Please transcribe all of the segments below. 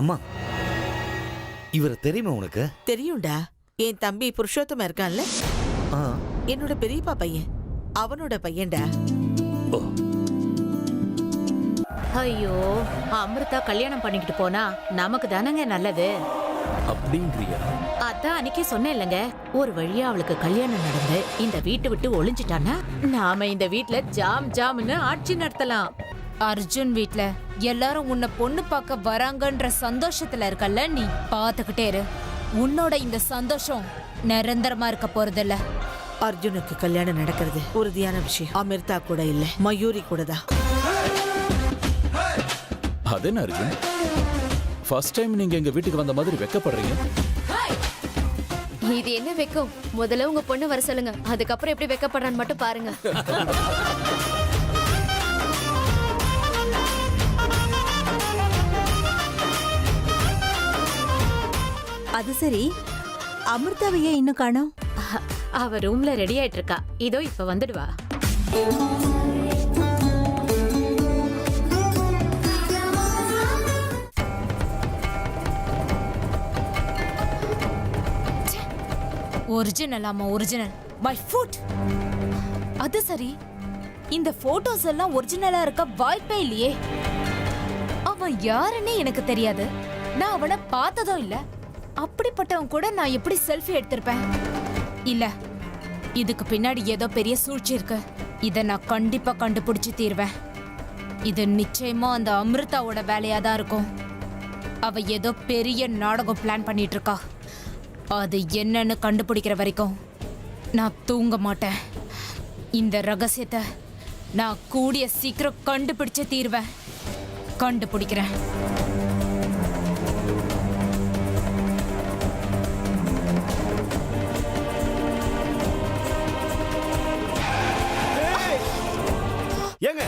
அம்மா, இவரை தெரியுமா உனக்கு? தெரியும்டா. என் தம்பி புருஷோத்தம இருக்கான்ல, என்னோட பெரியப்பா பையன், அவனோட பையன்டா. ஐயோ, அமிர்தா கல்யாணம் பண்ணிக்கிட்டு போனா நமக்கு தானங்க நல்லது. அப்படின்றியா? அதான் அன்னைக்கு சொன்னேன் இல்லங்க, ஒரு வழியா அவளுக்கு கல்யாணம் நடந்து இந்த வீட்டை விட்டு ஒளிஞ்சிட்டான்னா நாம இந்த வீட்ல ஜாம் ஜாம்னு ஆட்சி நடத்தலாம். அர்ஜுன் வீட்ல எல்லாரும் உன்னை பொண்ணு பார்க்க வராங்கன்ற சந்தோஷத்துல இருக்கல்ல, நீ பாத்துக்கிட்டே இரு. உன்னோட இந்த சந்தோஷம் நிரந்தரமா இருக்க போறதில்ல. அர்ஜுனுக்கு கல்யாணம் நடக்கிறது உறுதியான விஷயம். அமிர்தா கூட இல்ல, மயூரி கூட தான். அது என்ன அர்ஜுன், ஃபர்ஸ்ட் டைம் நீங்க எங்க வீட்டுக்கு வந்த மாதிரி வெக்கப்படுறீங்க? இது என்ன வெக்கம்? முதல்ல உங்க பொண்ணு வர சொல்லுங்க, அதுக்கப்புறம் எப்படி வெக்கப்படுறான்னு மட்டும் பாருங்க. அது சரி, அமிர்தாவையே இன்னும் காணோம்? அவ ரூம்ல ரெடி ஆயிட்டு இருக்கா, இதோ இப்ப வந்துடுவா. ஒரிஜினல் ஆமா, ஒரிஜினல் பை ஃபுட். அது சரி, இந்த போட்டோஸ் எல்லாம் ஒரிஜினலா இருக்க வாய்ப்பே இல்லையே. அவன் யாருன்னு எனக்கு தெரியாது, நான் அவனை பார்த்ததும் இல்ல. அப்படிப்பட்டவன் கூட நான் எப்படி செல்ஃபி எடுத்திருப்பேன்? இல்ல, இதுக்கு பின்னாடி ஏதோ பெரிய சூழ்ச்சி இருக்கு. இத நான் கண்டிப்பா கண்டுபிடிச்சு தீர்வேன். இது நிச்சயமா அந்த அமிர்தாவோட வேலையா தான் இருக்கும். அவ ஏதோ பெரிய நாடகம் பிளான் பண்ணிட்டு இருக்கா. அது என்னன்னு கண்டுபிடிக்கிற வரைக்கும் நான் தூங்க மாட்டேன். இந்த ரகசியத்தை நான் கூடிய சீக்கிரம் கண்டுபிடிச்சு தீர்வேன். கண்டுபிடிக்கிறேன். ஏங்க,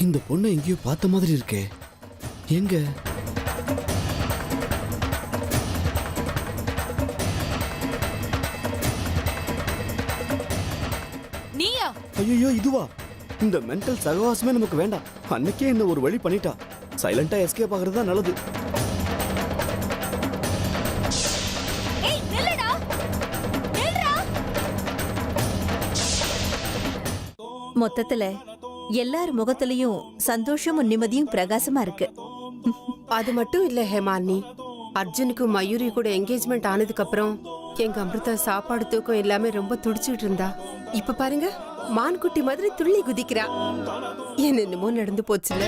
இந்த பொண்ணு எங்கேயோ பார்த்த மாதிரி இருக்கே. எங்க? நீயா? ஐயோ, இதுவா? இந்த மென்டல் சகவாசமே நமக்கு வேண்டாம். அன்னைக்கே என்ன ஒரு வழி பண்ணிட்டா. சைலண்டா எஸ்கேப் ஆகிறது தான் நல்லது. மொத்தத்துல எல்லார் முகத்திலையும் சந்தோஷமும் நிம்மதியும் பிரகாசமா இருக்கு. அது மட்டும் இல்ல ஹேமாலினி, அர்ஜுனுக்கு மயூரி கூட என்கேஜ்மெண்ட் ஆனதுக்கு அப்புறம் எங்க அமிர்தா சாப்பாடு தூக்கம் எல்லாமே ரொம்ப துடிச்சிட்டு இருந்தா. இப்ப பாருங்க, மான்குட்டி மாதிரி துள்ளி குதிக்கிறா. என்னென்னமோ நடந்து போச்சுல.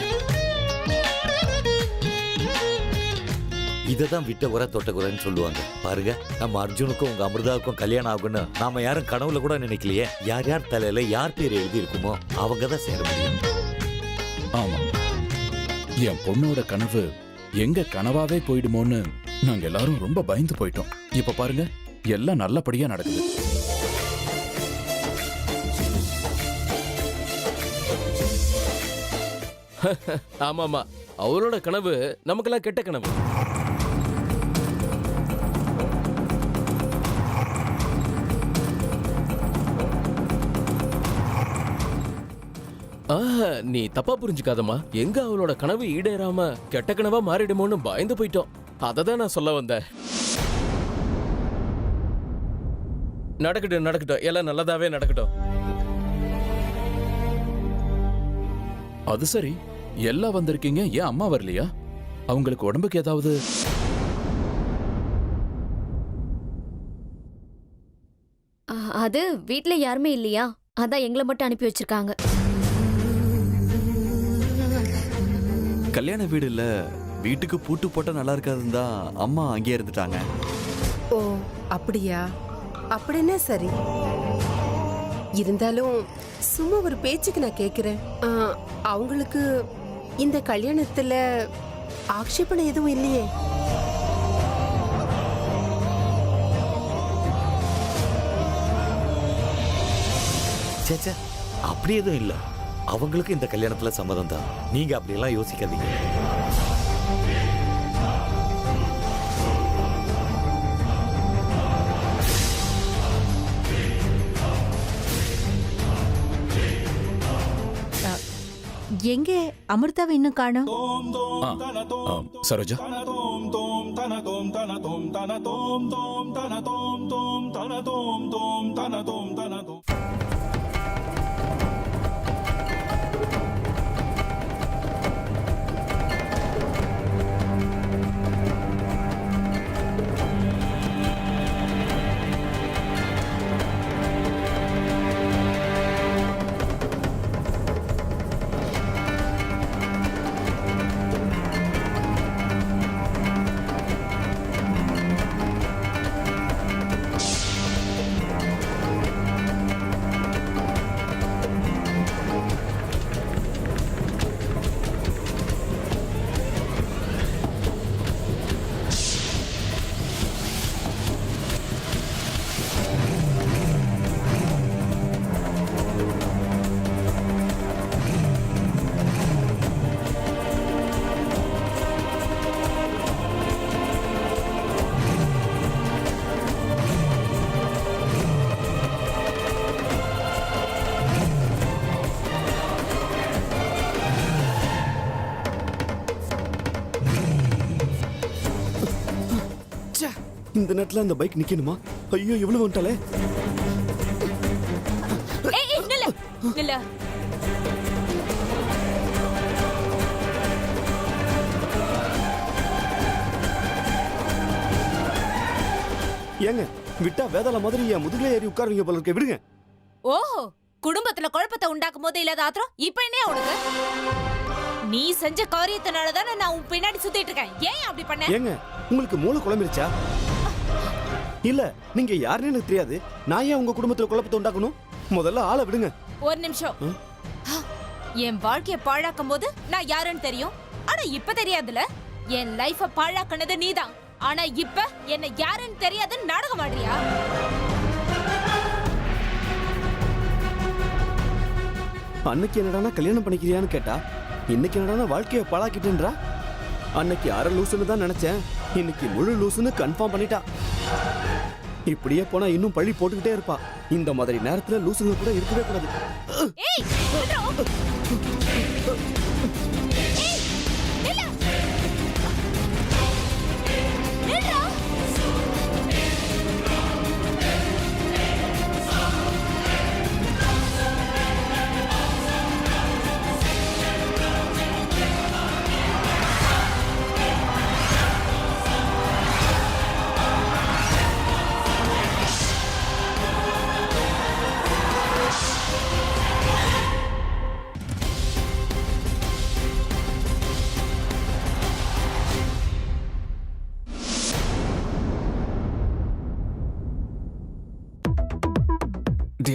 இததான் விட்ட குறை தொட்ட குறைன்னு சொல்லுவாங்க. பாருங்க, நம்ம அர்ஜுனுக்கும் உங்க அமிர்தாவுக்கும் கல்யாணம் ஆகும்னு நாம யாரும் கனவுல கூட நினைக்கலையே. யார் யார் தலையில யார் பேர் எழுதி இருக்குமோ அவங்க தான் சேர முடியும். ஆமா, என் பொண்ணோட கனவு எங்க கனவாவே போயிடுமோன்னு நாங்க எல்லாரும் ரொம்ப பயந்து போயிட்டோம். இப்ப பாருங்க, எல்லாம் நல்லபடியா நடக்குது. ஆமாமா, அவளோட கனவு நமக்கெல்லாம் கெட்ட கனவு. நீ தப்பா புரிஞ்சுக்காதம்மா. எங்க அவளோட கனவு ஈடேறாம கெட்ட கனவா மாறிடுமோன்னு பயந்து போயிட்டோம். அததான் நான் சொல்ல வந்தேன். நடக்கட்டும் நடக்கட்டும், எல்லாம் நல்லதாவே நடக்கட்டும். அது சரி, எல்லாம் வந்திருக்கீங்க, ஏன் அம்மா வரலையா? அவங்களுக்கு உடம்புக்கு ஏதாவது? அது வீட்ல யாருமே இல்லையா, அதான் எங்களை மட்டும் அனுப்பி வச்சிருக்காங்க. கல்யாண வீடு இல்ல, வீட்டுக்கு பூட்டு போட்டா நல்லா இருக்காதுன்னு தான் அம்மா அங்கேயே இருந்துட்டாங்க. ஓ அப்படியா? அப்படின்னா சரி. இருந்தாலும் சும்மா ஒரு பேச்சுக்கு நான் கேக்குறேன். அவங்களுக்கு இந்த கல்யாணத்துல ஆக்ஷேபனை எதுவும் இல்லையே? சேச்சே, அப்படி எதுவும் இல்ல. அவங்களுக்கு இந்த கல்யாணத்துல சம்மதம் தான். நீங்க அப்படியெல்லாம் யோசிக்காதீங்க. எங்க அமிர்தாவை இன்னும் காணோம்? சரோஜா, இந்த நேரத்துல அந்த பைக் நிக்கணுமா? ஐயோ இவ்வளவு வந்துட்டாலே. ஏய் ஏய் நில்ல நில்ல. ஏங்க விட்டா வேதாள மாதிரி என் முதுகுல ஏறி உட்காருவீங்க போல இருக்க, விடுங்க. ஓஹோ, குடும்பத்துல குழப்பத்தை உண்டாக்கும் போது இல்லாத ஆத்திரம் இப்ப என்ன உனக்கு? நீ செஞ்ச காரியத்தினால தானே நான் உன் பின்னாடி சுத்திட்டு இருக்கேன். ஏன் அப்படி பண்ண? ஏங்க உங்களுக்கு மூளை குழம்பிருச்சா? இல்ல நீங்க யாருன்னு எனக்கு தெரியாது. நான் ஏன் உங்க குடும்பத்துல குழப்பத்தை உண்டாக்கணும்? முதல்ல ஆளை விடுங்க. ஒரு நிமிஷம். என் வாழ்க்கைய பாழாக்கும் போது நான் யாருன்னு தெரியும், ஆனா இப்ப தெரியாதுல. என் லைஃப பாழாக்குனது நீதான், ஆனா இப்ப என்ன யாருன்னு தெரியாதுன்னு நாடகம் ஆடுறியா? அன்னைக்கு என்னடானா கல்யாணம் பண்ணிக்கிறியான்னு கேட்டா, இன்னைக்கு என்னடானா வாழ்க்கைய பாழாக்கிட்டேன்றா. அன்னைக்கு அரை லூசுன்னு தான் நினைச்சேன், இன்னைக்கு முழு லூசுன்னு கன்ஃபார்ம் பண்ணிட்டா. இப்படியே போனா இன்னும் பழி போட்டுக்கிட்டே இருப்பா. இந்த மாதிரி நேரத்துல லூசுங்க கூட இருக்கவே கூடாது. ஏய் நில்றா. ஏய் நில்ல. நில்றா.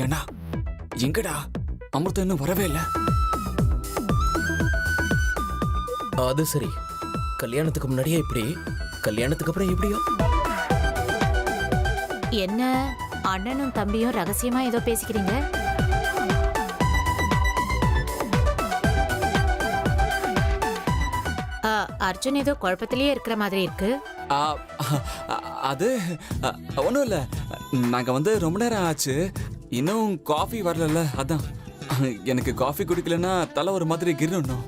அண்ணா எங்கடா அமிர்தம் இன்னும் வரவே இல்ல? அது சரி, கல்யாணத்துக்கு முன்னாடியே இப்படி, கல்யாணத்துக்கு அப்புறம் எப்படியோ? என்ன அண்ணனும் தம்பியும் ரகசியமா ஏதோ பேசிக்கிறீங்க? அர்ஜுன் ஏதோ குழப்பத்திலேயே இருக்கிற மாதிரி இருக்கு. அது ஒன்றும் இல்லை, நாங்கள் ரொம்ப நேரம் ஆச்சு, இன்னும் காஃபி வரல. அதான் எனக்கு காஃபி குடிக்கலன்னா தலை ஒரு மாதிரி கிரணும்.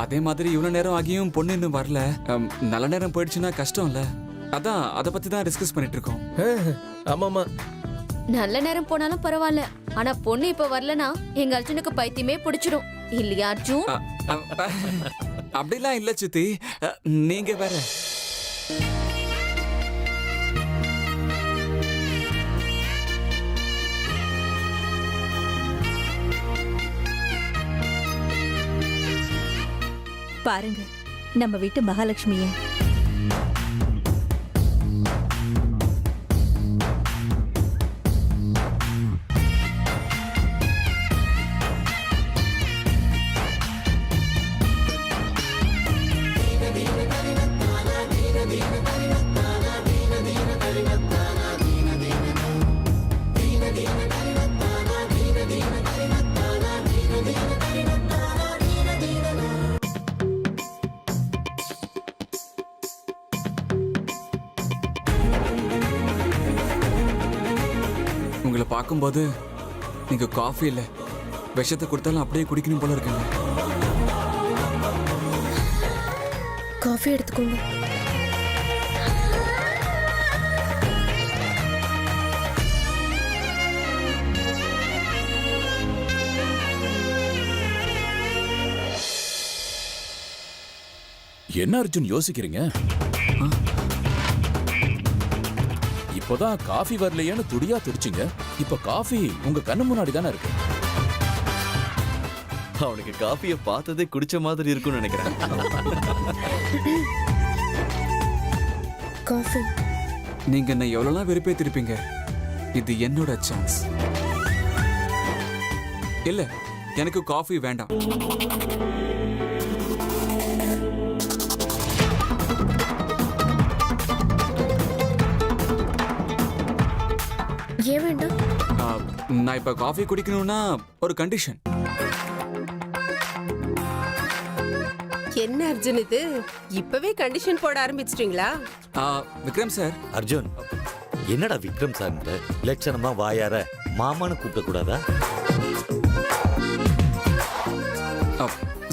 அதே மாதிரி இவ்வளோ நேரம் ஆகியும் பொண்ணு இன்னும் வரல. நல்ல நேரம் போயிடுச்சுன்னா கஷ்டம் இல்லை, அதான் அதை பற்றி தான் டிஸ்கஸ் பண்ணிட்டு இருக்கோம். ஆமாமா, நல்ல நேரம் போனாலும் பரவாயில்ல, ஆனா பொண்ணு இப்ப வரலனா எங்க அர்ஜுனுக்கு பைத்தியமே பிடிச்சிடும் இல்லையா அர்ஜுன்? அப்படிலாம் இல்ல சித்தி, நீங்க வேற. பாருங்க நம்ம வீட்டு மகாலட்சுமிய. உங்களை பார்க்கும்போது நீங்க காஃபி இல்ல விஷத்தை கொடுத்தாலும் அப்படியே குடிக்கணும் போல இருக்குங்க. காஃபி எடுத்துக்கோங்க. என்ன அர்ஜுன் யோசிக்கிறீங்க? இப்போதான் காஃபி வரலையேன்னு துடியா துடிச்சிங்க. இப்ப காஃபி உங்க கண்ணு முன்னாடி தானே இருக்கு. அவனுக்கு காஃபியை பார்த்ததே குடிச்ச மாதிரி இருக்கும்னு நினைக்கிறேன். காஃபி. நீங்க என்ன எவ்வளவுலாம் வெறுப்பேத்திருப்பீங்க, இது என்னோட சான்ஸ். இல்ல, எனக்கு காஃபி வேண்டாம். ஏன் வேண்டாம்? நான் இப்ப காஃபி குடிக்கணும்னா ஒரு கண்டிஷன். என்ன அர்ஜுன் இது இப்பவே கண்டிஷன் போட ஆரம்பிச்சிட்டீங்களா? விக்ரம் சார். அர்ஜுன், என்னடா விக்ரம் சார் லட்சணமா வாயார மாமான்னு கூப்பிட கூடாதா?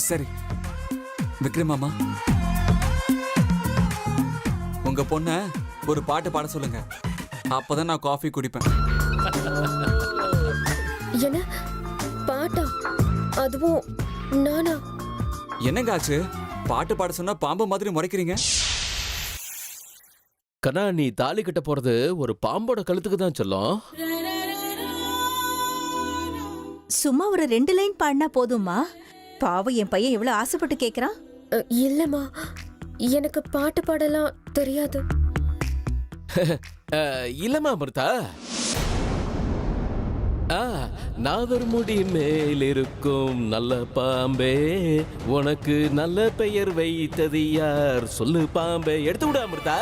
சரி விக்ரம் மாமா, உங்க பொண்ண ஒரு பாட்டு பாட சொல்லுங்க. அப்பதான் நான் காஃபி குடிப்பேன். என்ன பாட்டா? அதுவும் நானா? என்னங்க ஆச்சு? பாட்டு பாட சொன்னா பாம்பு மாதிரி முறைக்கிறீங்க. கண்ணா, நீ தாலி கட்ட போறது ஒரு பாம்போட கழுத்துக்கு தான் சொல்லும். சும்மா ஒரு 2 லைன் பாடினா போதுமா? பாவம் என் பையன் எவ்வளவு ஆசைப்பட்டு கேக்குறான். இல்லம்மா, எனக்கு பாட்டு பாடலாம் தெரியாது. இல்லம்மா அமிர்தா, நாவர் முடி மேல் இருக்கும் நல்ல பாம்பே, உனக்கு நல்ல பெயர் வைத்தது யார் சொல்லு பாம்பே. எடுத்து விடு அமிர்தா.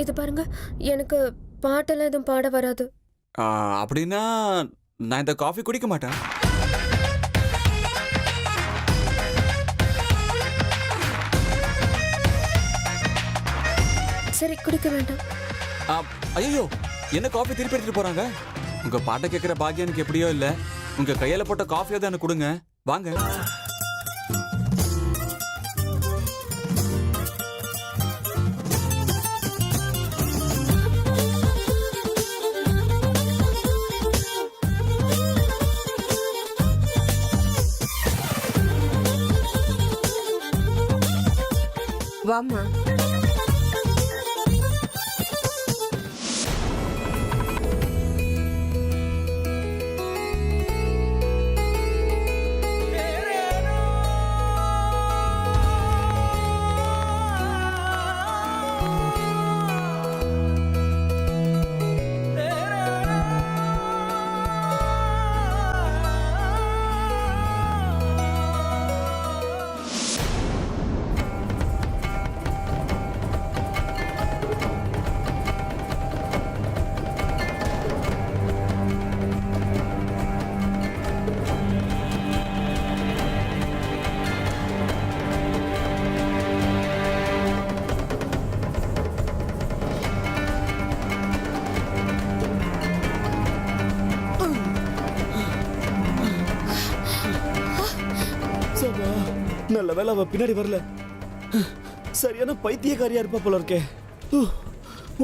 இது பாருங்க, எனக்கு பாட்டெல்லாம் எதுவும் பாட வராது. அப்படின்னா நான் இந்த காஃபி குடிக்க மாட்டேன். சரி, குடிக்க வேண்டாம். ஐயோ, என்ன காஃபி திருப்பி எடுத்துட்டு போறாங்க? உங்க பாட்டை கேட்கிற பாக்கியம் எனக்கு எப்படியோ இல்ல. உங்க கையில போட்ட காஃபியை தான் எனக்கு கொடுங்க. வாங்க. வாமா. நல்ல வேலை அவ பின்னாடி வரல. சரியான பைத்தியக்காரியா இருப்பா போல இருக்கே.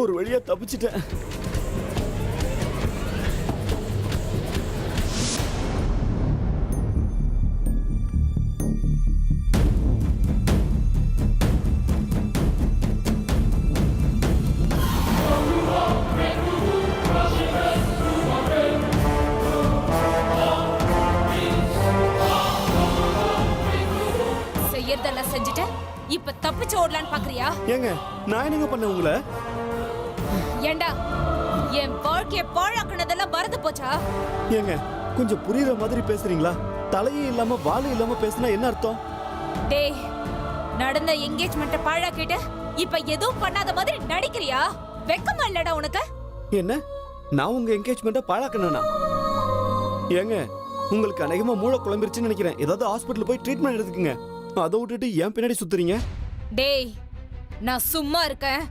ஒரு வழியா தப்பிச்சிட்டேன். செய்யறதெல்லாம் செஞ்சுட்டு இப்ப தப்பிச்சு ஓடலான்னு பாக்குறியா? ஏங்க, நான் என்னங்க பண்ண உங்களை? ஏண்டா, என் வாழ்க்கைய பாழாக்குனதெல்லாம் மறந்து போச்சா? ஏங்க, கொஞ்சம் புரியுற மாதிரி பேசுறீங்களா? தலையே இல்லாம வாழை இல்லாம பேசினா என்ன அர்த்தம்? டேய், நடந்த என்கேஜ்மெண்ட்ட பாழாக்கிட்டு இப்ப எதுவும் பண்ணாத மாதிரி நடிக்கிறியா? வெக்கமா இல்லடா உனக்கு? என்ன, நான் உங்க என்கேஜ்மெண்ட்டை பாழாக்கணும்னா? ஏங்க, உங்களுக்கு அநேகமா மூளை குழம்பிருச்சுன்னு நினைக்கிறேன். ஏதாவது ஹாஸ்பிட்டல் போய் ட்ரீட்மெண்ட் எடுத்துக்கங்க. அதை விட்டுட்டு ஏன் பின்னாடி சுத்துறீங்க? டேய், நான் சும்மா இருக்கேன்,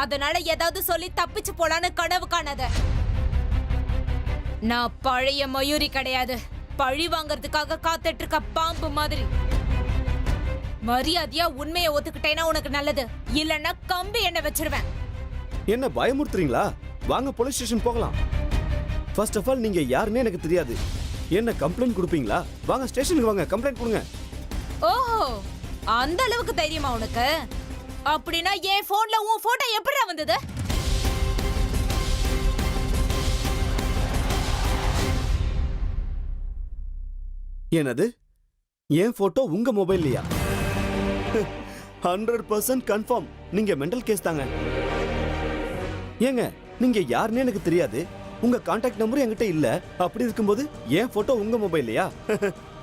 அதனால ஏதாவது சொல்லி தப்பிச்சு போலான்னு கனவு காணாத. நான் பழைய மயூரி கிடையாது. பழி வாங்கறதுக்காக காத்துட்டு இருக்க பாம்பு மாதிரி. மரியாதையா உண்மையை ஒத்துக்கிட்டேன்னா உனக்கு நல்லது, இல்லன்னா கம்பி என்ன வச்சிருவேன். என்ன பயமுறுத்துறீங்களா? வாங்க போலீஸ் ஸ்டேஷன் போகலாம். ஃபர்ஸ்ட் ஆஃப் ஆல் நீங்க யாருன்னு எனக்கு தெரியாது. என்ன கம்ப்ளைண்ட் கொடுப்பீங்களா? வாங்க ஸ்டேஷனுக்கு வாங்க, கம்ப்ளைண்ட் கொடுங்க. ஓஹோ, அந்த அளவுக்கு தைரியமா உனக்கு? அப்படின்னா என் போன்ல உன் போட்டோ எப்படிடா வந்தது? என்னது? என் போட்டோ உங்க மொபைல்லையா? 100% கன்ஃபார்ம் நீங்க மெண்டல் கேஸ் தாங்க. ஏங்க நீங்க யாருன்னு எனக்கு தெரியாது, உங்க கான்டாக்ட் நம்பர் என்கிட்ட இல்ல. அப்படி இருக்கும்போது என் போட்டோ உங்க மொபைல்லையா?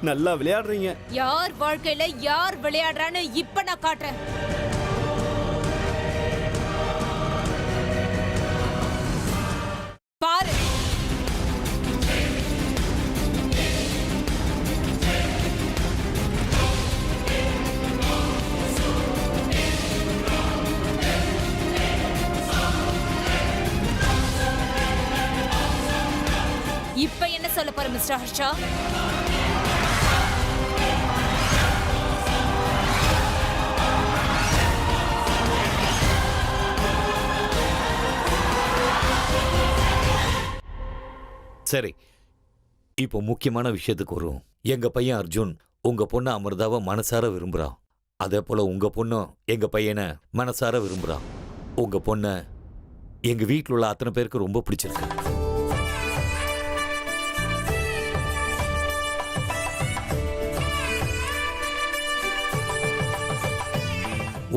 நல்லா விளையாடுறீங்க. யார் வாழ்க்கையில யார் விளையாடுறான்னு இப்ப நான் காட்டுறேன். பாரு. இப்ப என்ன சொல்ல போற மிஸ்டர் ஹர்ஷா? சரி, இப்போ முக்கியமான விஷயத்துக்கு வரும். எங்க பையன் அர்ஜுன் உங்க பொண்ணு அமிர்தாவை மனசார விரும்புறான். அதே போல உங்க பொண்ணும் எங்க பையனை மனசார விரும்புறான். உங்க பொண்ணை எங்க வீட்டில் உள்ள அத்தனை பேருக்கு ரொம்ப பிடிச்சிருக்கு.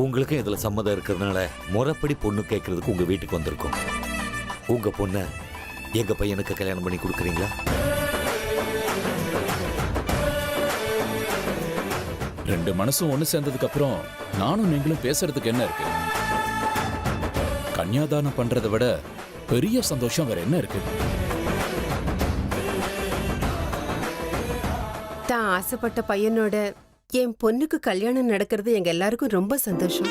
உங்களுக்கும் இதுல சம்மதம் இருக்கிறதுனால முறைப்படி பொண்ணு கேட்கறதுக்கு உங்க வீட்டுக்கு வந்திருக்கோம். உங்க பொண்ணை எங்க பையனுக்கு கல்யாணம் பண்ணி கொடுக்குறீங்களா? ரெண்டு மனசும் ஒண்ணு சேர்ந்ததுக்கு அப்புறம் நானும் நீங்களும் பேசுறதுக்கு என்ன இருக்கு? கன்னியாதானம் பண்றதை விட பெரிய சந்தோஷம் வேற என்ன இருக்கு? தான் ஆசைப்பட்ட பையனோட என் பொண்ணுக்கு கல்யாணம் நடக்கிறது எங்க எல்லாருக்கும் ரொம்ப சந்தோஷம்.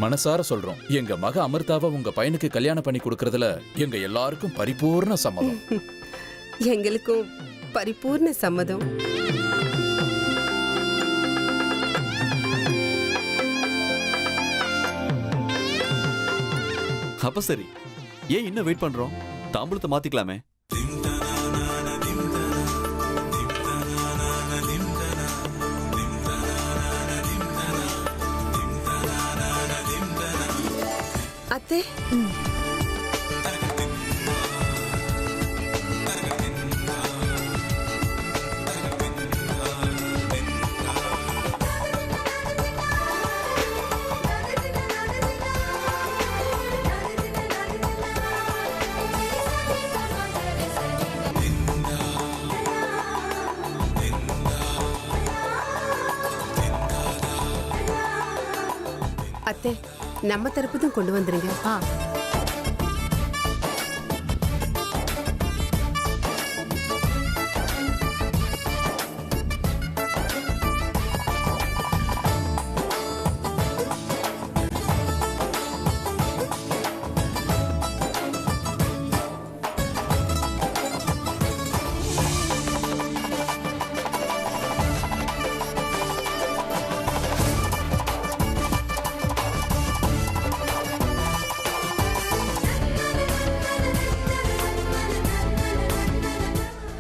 மனசார சொல்றோம், எங்க மக அமிர்தாவை உங்க பையனுக்கு கல்யாணம் பண்ணி கொடுக்கறதுல எங்க எல்லாருக்கும் பரிபூர்ண சம்மதம். எங்களுக்கும் பரிபூர்ண சம்மதம். அப்ப சரி, ஏன் இன்னும் வெயிட் பண்றோம்? தாம்பூலத்தை மாத்திக்கலாமே. அத்தை, அத்தை நம்ம தரப்புதான் கொண்டு வந்துருங்க.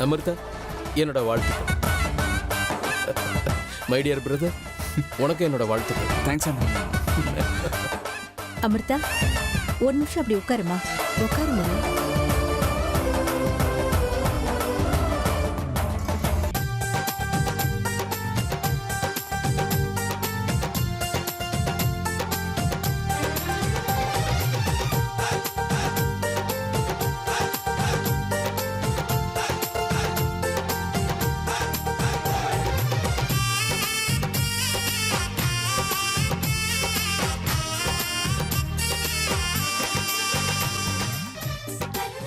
அமிர்தா, என்னோட வாழ்த்துக்கள். மை டியர் பிரதர், உனக்கு என்னோட வாழ்த்துக்கள். தேங்க்ஸ் அண்ணா. அமிர்தா, ஒரு நிமிஷம் அப்படி உட்காருமா. உட்காருமா.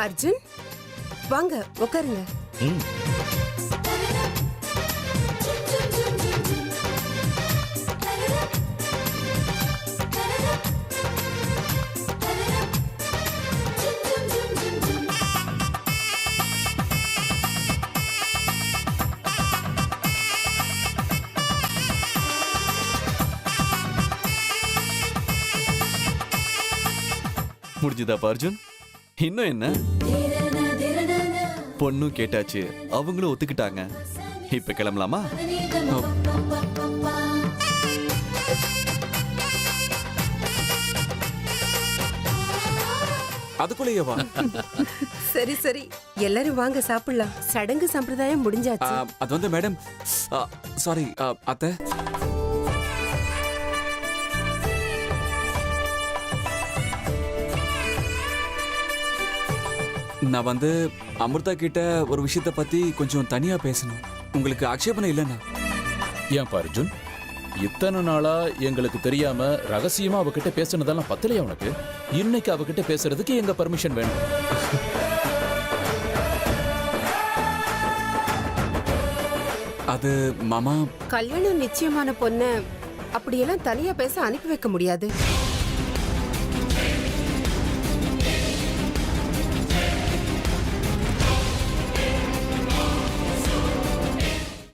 அர்ஜுன், வாங்க உட்காருங்க. முடிஞ்சுதாப்பா அர்ஜுன்? இன்னும் என்ன? பொண்ணும் கேட்டாச்சு, அவங்களும் ஒத்துக்கிட்டாங்க. இப்ப கிளம்பலாமா? அதுக்குள்ளேயே வா. சரி சரி எல்லாரும் வாங்க சாப்பிடலாம். சடங்கு சம்பிரதாயம் முடிஞ்சாச்சு. அது வந்து மேடம், சாரி அத்தை, நான் வந்து அமிர்தா கிட்ட ஒரு விஷயத்தை பத்தி கொஞ்சம் தனியா பேசணும். உங்களுக்கு ஆட்சேபனை இல்லைன்னா? ஏன்பா அர்ஜுன், இத்தனை நாளா எங்களுக்கு தெரியாம ரகசியமா அவகிட்ட பேசுனதெல்லாம் பத்தலையா உனக்கு? இன்னைக்கு அவகிட்ட பேசுறதுக்கு எங்க பர்மிஷன் வேணும். அது மாமா, கல்யாணம் நிச்சயமான பொண்ண அப்படியெல்லாம் தனியா பேச அனுப்பி வைக்க முடியாது.